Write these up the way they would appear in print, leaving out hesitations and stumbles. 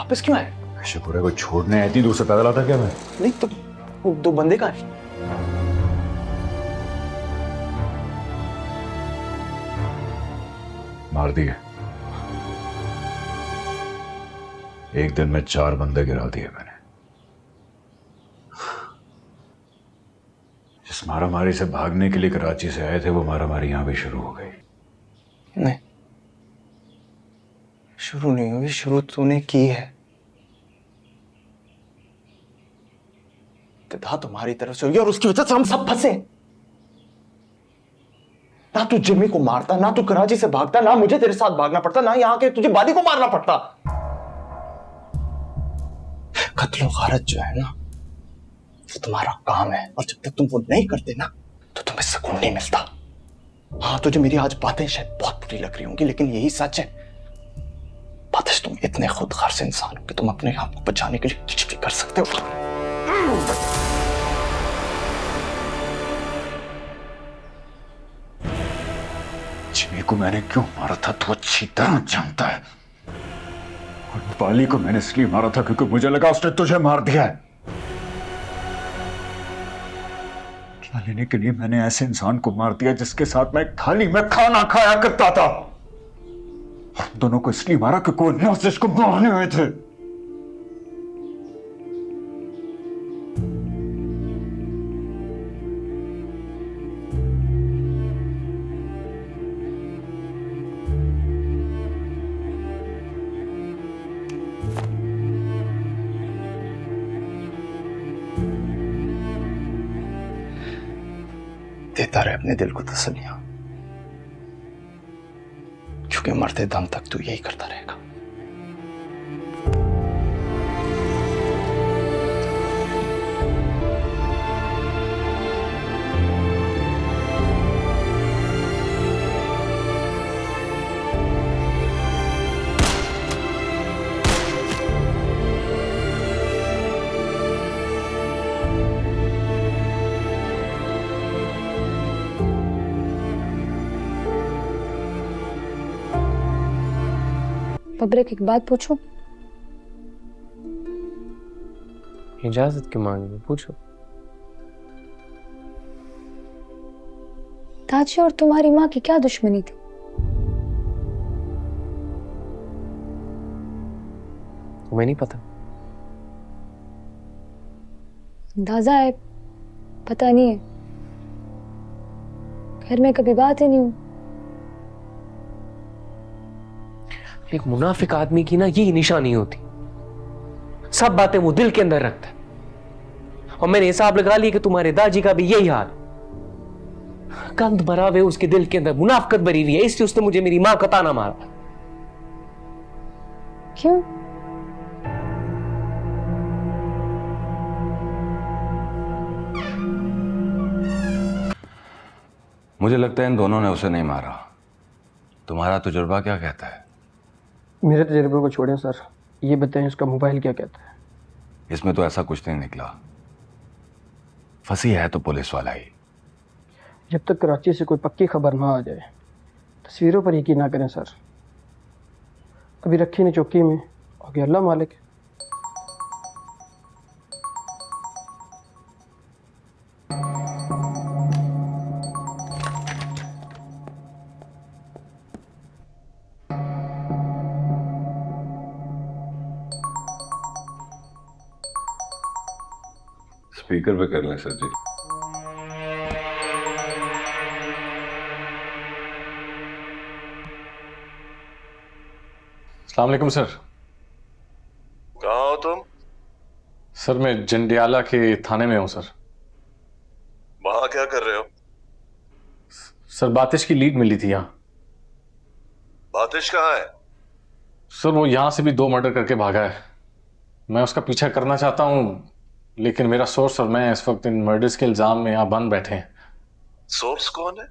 वापस क्यों आए? शुक्र है कोई छोड़ने आई थी, दूर से पैदल आता क्या मैं? नहीं तो वो दो बंदे कहाँ हैं? मार दिए। एक दिन में 4 बंदे गिरा दिए मैंने। जिस मारामारी से भागने के लिए कराची से आए थे वो मारामारी यहां भी शुरू हो गई। नहीं, शुरू नहीं हुई, शुरू तूने की है। इब्तिदा तुम्हारी तरफ से हुई और उसकी वजह से हम सब फंसे। ना तू जिम्मी को मारता, ना तू कराची से भागता, ना मुझे तेरे साथ भागना पड़ता, ना यहां के तुझे बादी को मारना पड़ता। कत्ल गारत जो है ना, वो तुम्हारा काम है, और जब तक तुम वो नहीं करते ना तो तुम्हें सुकून नहीं मिलता। हाँ, तुझे मेरी आज बातें शायद बहुत बुरी लग रही होंगी, लेकिन यही सच है। बातिश, तुम इतने खुदगर्ज इंसान हो कि तुम अपने आप को बचाने के लिए कुछ भी कर सकते हो। जिमी को मैंने क्यों मारा था तो अच्छी तरह जानता है। और बाली को मैंने इसलिए मारा था क्योंकि मुझे लगा उसने तुझे मार दिया है। क्या लेने के लिए मैंने ऐसे इंसान को मार दिया जिसके साथ मैं थाली में खाना खाया करता था। हम दोनों को इसलिए मारा क्योंकि वो नाजिश को मारने आए थे। देता रहे अपने दिल को तसल्लियां, क्योंकि मरते दम तक तू यही करता रहेगा। बब्रेक, एक बात पूछूं? इजाजत क्यों मांगी, पूछो। ताजी और तुम्हारी माँ की क्या दुश्मनी थी? तुम्हें नहीं पता? अंदाजा है, पता नहीं है। घर में कभी बात ही नहीं हुई। एक मुनाफिक आदमी की ना यही निशानी होती, सब बातें वो दिल के अंदर रखता है। और मैंने हिसाब लगा लिया कि तुम्हारे दाजी का भी यही हाल। कंध भरा हुए उसके दिल के अंदर मुनाफिकत भरी हुई है, इसलिए उसने मुझे मेरी मां का ताना मारा। क्यों? मुझे लगता है इन दोनों ने उसे नहीं मारा। तुम्हारा तजुर्बा क्या कहता है? मेरे तजुर्बे को छोड़ें सर, ये बताएं इसका मोबाइल क्या कहता है? इसमें तो ऐसा कुछ नहीं निकला। फंसी है तो पुलिस वाला ही। जब तक कराची से कोई पक्की खबर ना आ जाए तस्वीरों पर यकीन ना करें सर। अभी रखी ने चौकी में, आगे अल्लाह मालिक है। स्पीकर पे कर लें सर जी। अस्सलाम वालेकुम सर। कहाँ हो तुम? सर मैं जंडियाला के थाने में हूँ सर। वहां क्या कर रहे हो? सर बातिश की लीड मिली थी यहाँ। बातिश कहाँ है? सर वो यहाँ से भी 2 मर्डर करके भागा है। मैं उसका पीछा करना चाहता हूँ, लेकिन मेरा सोर्स और मैं इस वक्त इन मर्डर्स के इल्जाम में यहाँ बंद बैठे हैं। सोर्स कौन है?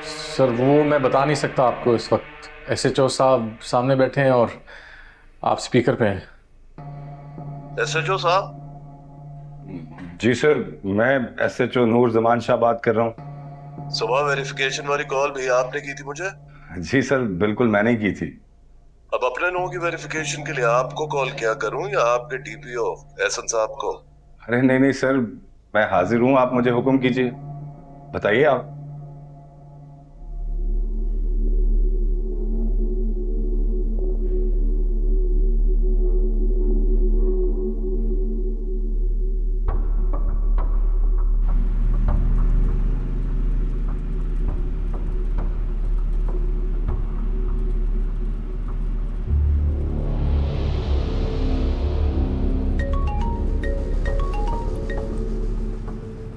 सर वो मैं बता नहीं सकता आपको इस वक्त। SHO साहब सामने बैठे हैं और आप स्पीकर पे हैं। SHO साहब? जी सर, मैं SHO नूर जमान शाह बात कर रहा हूँ। सुबह वेरिफिकेशन वाली कॉल भी आपने की थी मुझे? जी सर, बिल्कुल मैंने की थी। अब अपने लोगों की वेरिफिकेशन के लिए आपको कॉल किया करूं या आपके डीपीओ एहसन साहब को? अरे नहीं नहीं सर, मैं हाजिर हूं, आप मुझे हुक्म कीजिए, बताइए आप।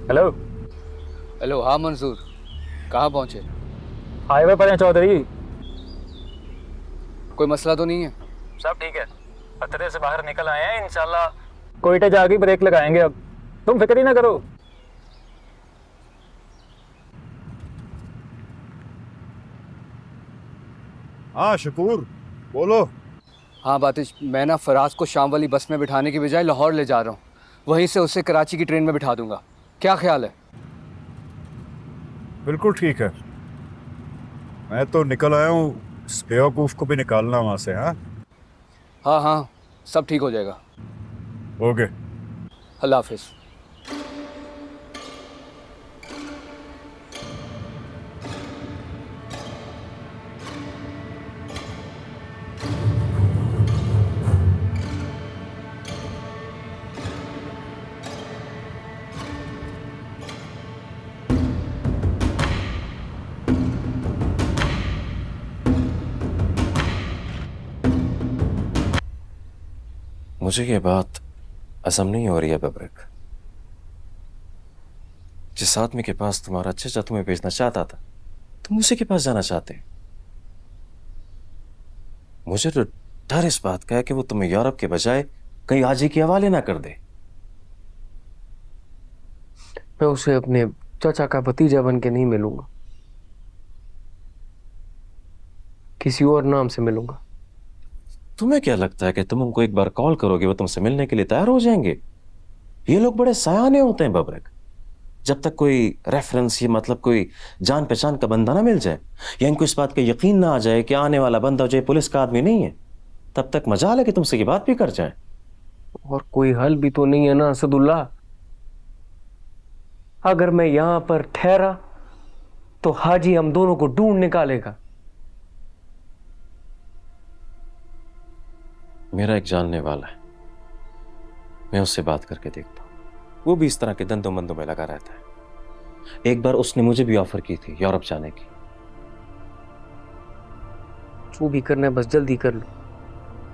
हेलो। हेलो, हाँ मंजूर, कहाँ पहुँचे? हाईवे पर हैं चौधरी। कोई मसला तो नहीं है? सब ठीक है, खतरे से बाहर निकल आए हैं इंशाल्लाह। कोयटे जाके ब्रेक लगाएंगे अब, तुम फिक्र ही ना करो। हाँ शकूर, बोलो। हाँ बातिश, मैं ना फराज को शाम वाली बस में बिठाने की बजाय लाहौर ले जा रहा हूँ, वहीं से उसे कराची की ट्रेन में बिठा दूंगा। क्या ख्याल है? बिल्कुल ठीक है, मैं तो निकल आया हूँ, इस बेवकूफ़ को भी निकालना वहाँ से। हाँ हाँ हाँ, सब ठीक हो जाएगा। ओके। अल्लाह हाफिज़। मुझे ये बात असम नहीं हो रही है बबरक। जिस आदमी के पास तुम्हारा चाचा तुम्हें भेजना चाहता था, तुम उसी के पास जाना चाहते। मुझे तो डर इस बात का है कि वो तुम्हें यूरोप के बजाय कहीं आजी के हवाले ना कर दे। मैं उसे अपने चाचा का भतीजा बन के नहीं मिलूंगा, किसी और नाम से मिलूंगा। तुम्हें क्या लगता है कि तुम उनको एक बार कॉल करोगे वो तुमसे मिलने के लिए तैयार हो जाएंगे? ये लोग बड़े सयाने होते हैं बबरक। जब तक कोई रेफरेंस, ये मतलब कोई जान पहचान का बंदा ना मिल जाए, या इनको इस बात का यकीन ना आ जाए कि आने वाला बंदा जो पुलिस का आदमी नहीं है, तब तक मजाल है कि तुमसे ये बात भी कर जाए। और कोई हल भी तो नहीं है ना असदुल्ला। अगर मैं यहां पर ठहरा तो हाजी हम दोनों को ढूंढ निकालेगा। मेरा एक जानने वाला है, मैं उससे बात करके देखता हूं। वो भी इस तरह के धंधों मंदों में लगा रहता है। एक बार उसने मुझे भी ऑफर की थी यूरोप जाने की। जो भी करना है बस जल्दी कर लो,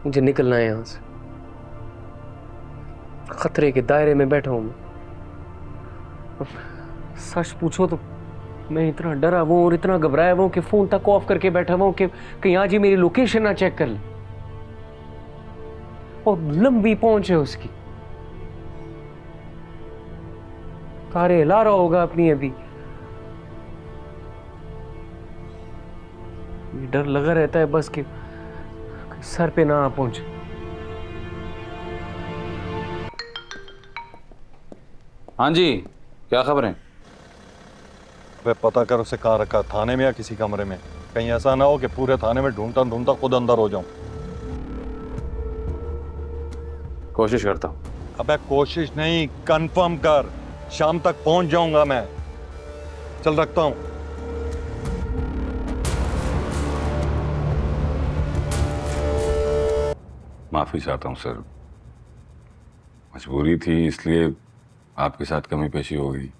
मुझे निकलना है यहां से। खतरे के दायरे में बैठा हूं मैं। सच पूछो तो मैं इतना डरा हुआ और इतना घबराया हुआ कि फोन तक ऑफ करके बैठा हुआ कि कहीं आज ही मेरी लोकेशन ना चेक कर ले। और लंबी पहुंच है उसकी, तारे हिला रहा होगा अपनी अभी। ये डर लगा रहता है बस कि सर पे ना आ पहुंचे। हाँ जी, क्या खबर है? वे पता कर उसे कहाँ रखा, थाने में या किसी कमरे में। कहीं ऐसा ना हो कि पूरे थाने में ढूंढता ढूंढता खुद अंदर हो जाऊं। कोशिश करता हूँ। अबे कोशिश नहीं, कंफर्म कर। शाम तक पहुंच जाऊंगा मैं। चल रखता हूं। माफी चाहता हूँ सर, मजबूरी थी इसलिए आपके साथ कमी पेशी हो गई।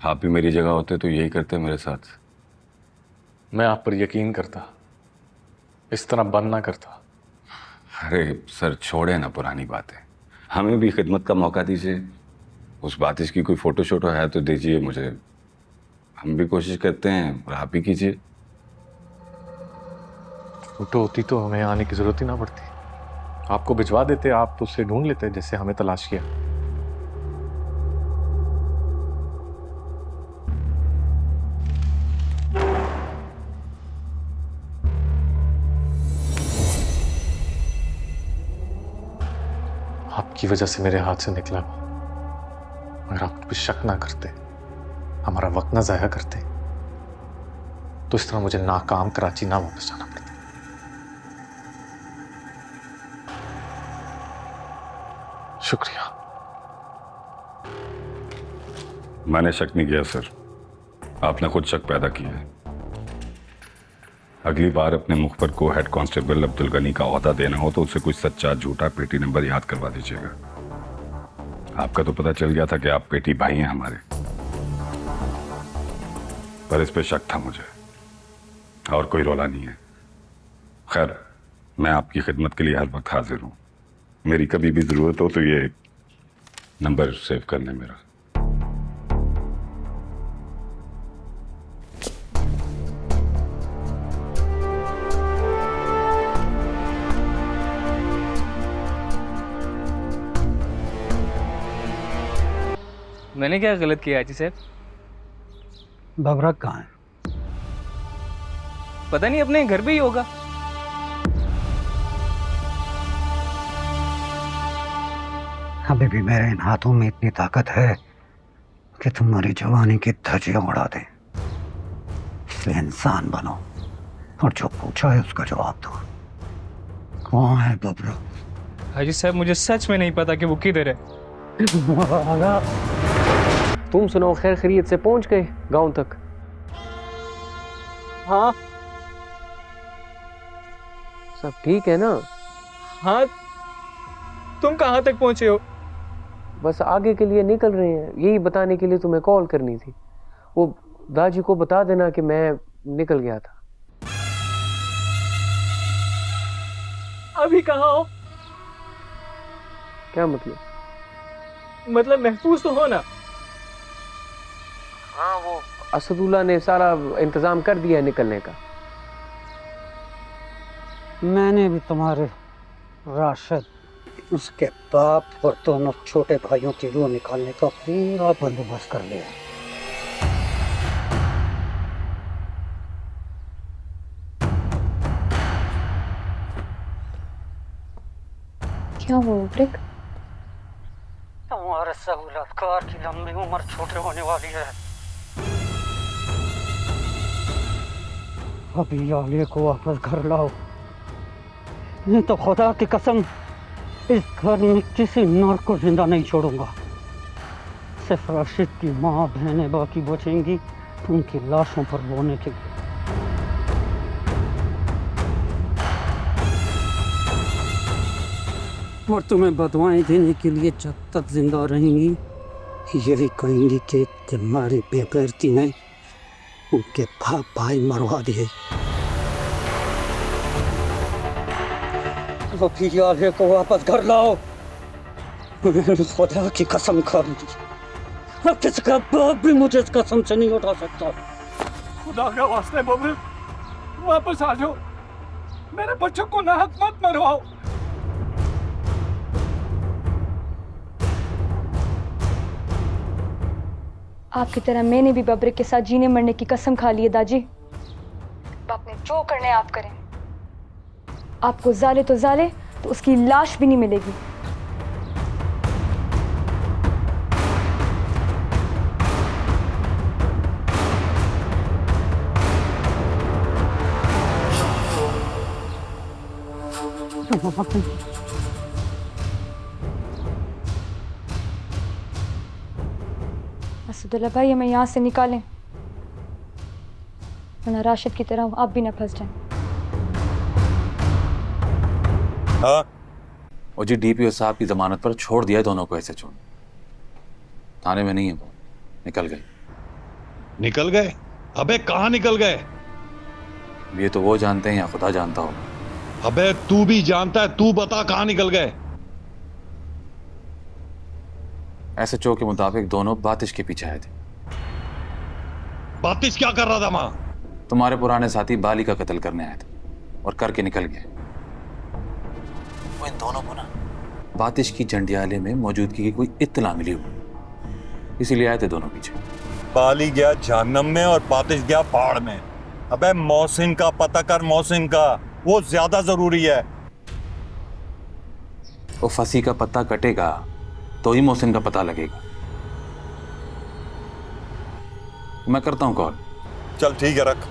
आप भी मेरी जगह होते तो यही करते मेरे साथ। मैं आप पर यकीन करता, इस तरह बंद ना करता। अरे सर छोड़े ना पुरानी बातें, हमें भी खिदमत का मौका दीजिए। उस बातिश की कोई फोटो शोटो है तो दीजिए मुझे, हम भी कोशिश करते हैं और आप भी कीजिए। फोटो होती तो हमें आने की जरूरत ही ना पड़ती, आपको भिजवा देते, आप उससे ढूंढ लेते जैसे हमें तलाश किया। आपकी वजह से मेरे हाथ से निकला। अगर आप कुछ शक ना करते, हमारा वक्त ना जाया करते, तो इस तरह मुझे नाकाम कराची ना वापस जाना पड़ता। शुक्रिया। मैंने शक नहीं किया सर, आपने खुद शक पैदा किया है। अगली बार अपने मुख पर को हेड कांस्टेबल अब्दुल गनी का ओहदा देना हो तो उसे कुछ सच्चा झूठा पेटी नंबर याद करवा दीजिएगा। आपका तो पता चल गया था कि आप पेटी भाई हैं हमारे, पर इस पे शक था मुझे, और कोई रोला नहीं है। खैर, मैं आपकी खिदमत के लिए हर वक्त हाजिर हूं। मेरी कभी भी जरूरत हो तो ये नंबर सेव कर लें मेरा। मैंने क्या गलत किया जी साहब? बबरक कहाँ है? पता नहीं, अपने घर पे ही होगा। अभी भी मेरे इन हाथों में इतनी ताकत है कि तुम्हारी जवानी की धज्जियां उड़ा दे। इसलिए इंसान बनो और जो पूछा है उसका जवाब दो। कौन है बबरक? हाजी साहब, मुझे सच में नहीं पता कि वो किधर है। तुम सुनाओ, खैर खैरियत से पहुंच गए गांव तक? हाँ सब ठीक है ना? हाँ, तुम कहाँ तक पहुंचे हो? बस आगे के लिए निकल रहे हैं, यही बताने के लिए तुम्हें कॉल करनी थी। वो दाजी को बता देना कि मैं निकल गया था। अभी कहाँ हो? क्या मतलब? मतलब महफूज तो हो ना? हाँ, वो असदुल्ला ने सारा इंतजाम कर दिया है निकलने का। मैंने भी तुम्हारे राशिद, उसके बाप और दोनों छोटे भाइयों की रूह निकालने का पूरा बंदोबस्त कर लिया। क्या हुआ ब्रिक? तुम्हारे सहूलतकार की लंबी उम्र छोटे होने वाली है। अभी आलिया को वापस घर लाओ, नहीं तो खुदा की कसम इस घर में किसी नर को जिंदा नहीं छोड़ूंगा। सिर्फ राशिद की माँ बहनें बाकी बचेंगी उनकी लाशों पर रोने के लिए। और तुम्हें बदवाएं देने के लिए जब तक जिंदा रहेंगी यही कहेंगी कि तुम्हारी बेगैरती ने उनके बाप भाई मरवा दिए। तो फिर आलिया को वापस घर लाओ, खुदा की कसम खाऊंगी। अब किसका बाप भी मुझे इस कसम से नहीं उठा सकता। खुदा का वास्ते बबरू, वापस आ जाओ, मेरे बच्चों को नाहक मत मरवाओ। आपकी तरह मैंने भी बबरक के साथ जीने मरने की कसम खा ली है दाजी। बाप ने जो करने आप करें। आपको जाले तो उसकी लाश भी नहीं मिलेगी। असदुल्ला भाई, हमें यहाँ से निकालें, वरना राशिद की तरह आप भी ना फंस जाएं। हाँ, और जी डीपीओ साहब की जमानत पर छोड़ दिया दोनों को। ऐसे छोड़, थाने में नहीं है वो, निकल गए। निकल गए? अबे कहाँ निकल गए? ये तो वो जानते हैं या खुदा जानता होगा। अबे तू भी जानता है, तू बता कहाँ निकल गए? एसएचओ के मुताबिक दोनों बातिश के पीछे आए थे। बातिश क्या कर रहा था वहां? तुम्हारे पुराने साथी बाली का कत्ल करने आए थे और करके निकल गए। वो इन दोनों को ना बातिश की जंडियाले में मौजूदगी की कोई इत्तला मिली हुई, इसीलिए आए थे दोनों पीछे। बाली गया जहन्नम में और बातिश गया पहाड़ में। अबे मोहसिन का पता कर, मोहसिन का, वो ज्यादा जरूरी है। वो फंसी का पत्ता कटेगा तो ही मोहसिन का पता लगेगा। मैं करता हूं कॉल। चल ठीक है, रख।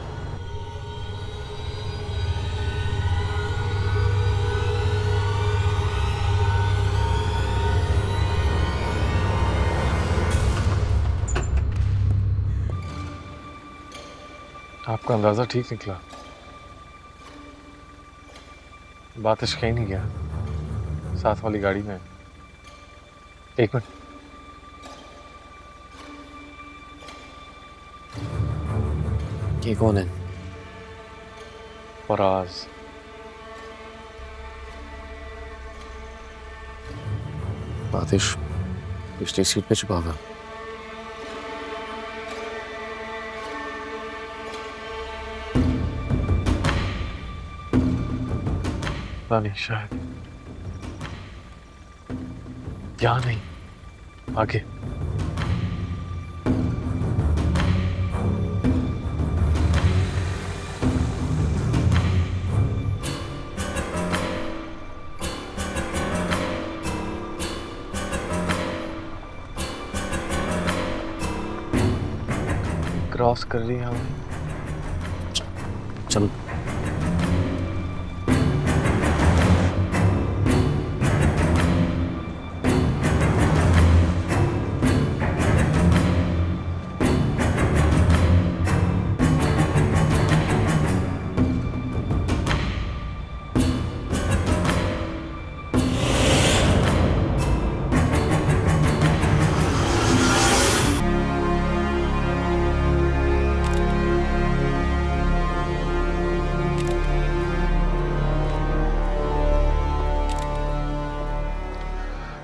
आपका अंदाजा ठीक निकला। बातिश कहीं नहीं गया, साथ वाली गाड़ी में। एक मिनट। ये कौन है? फराज। बातिश पिछली सीट पे छुपा हुआ। पता नहीं, शायद यहाँ नहीं, आगे। क्रॉस कर रही है हमें। चल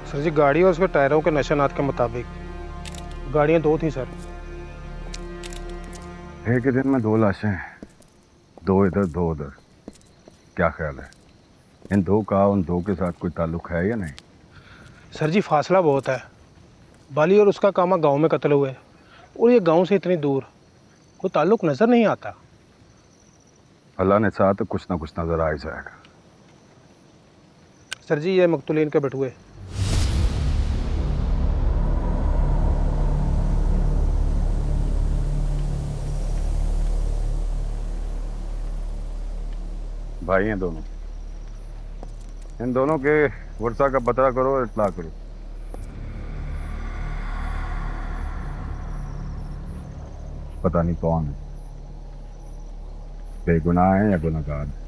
सर जी, गाड़ी और उसके टायरों के नशानात के मुताबिक गाड़ियाँ 2 थी सर। एक ही दिन में 2 लाशें, 2 इधर 2 उधर। क्या ख्याल है, इन 2 का उन 2 के साथ कोई ताल्लुक है या नहीं? सर जी, फासला बहुत है। बाली और उसका कामा गांव में कत्ल हुए और ये गांव से इतनी दूर, कोई ताल्लुक नजर नहीं आता। अल्लाह ने चाहा तो कुछ ना कुछ नजर आ ही जाएगा। सर जी, ये मकतूलीन के बटुए। भाई हैं दोनों, इन दोनों के वर्षा का पता करो और इत्तला करो। पता नहीं कौन है, बेगुनाह है या गुनहगार है।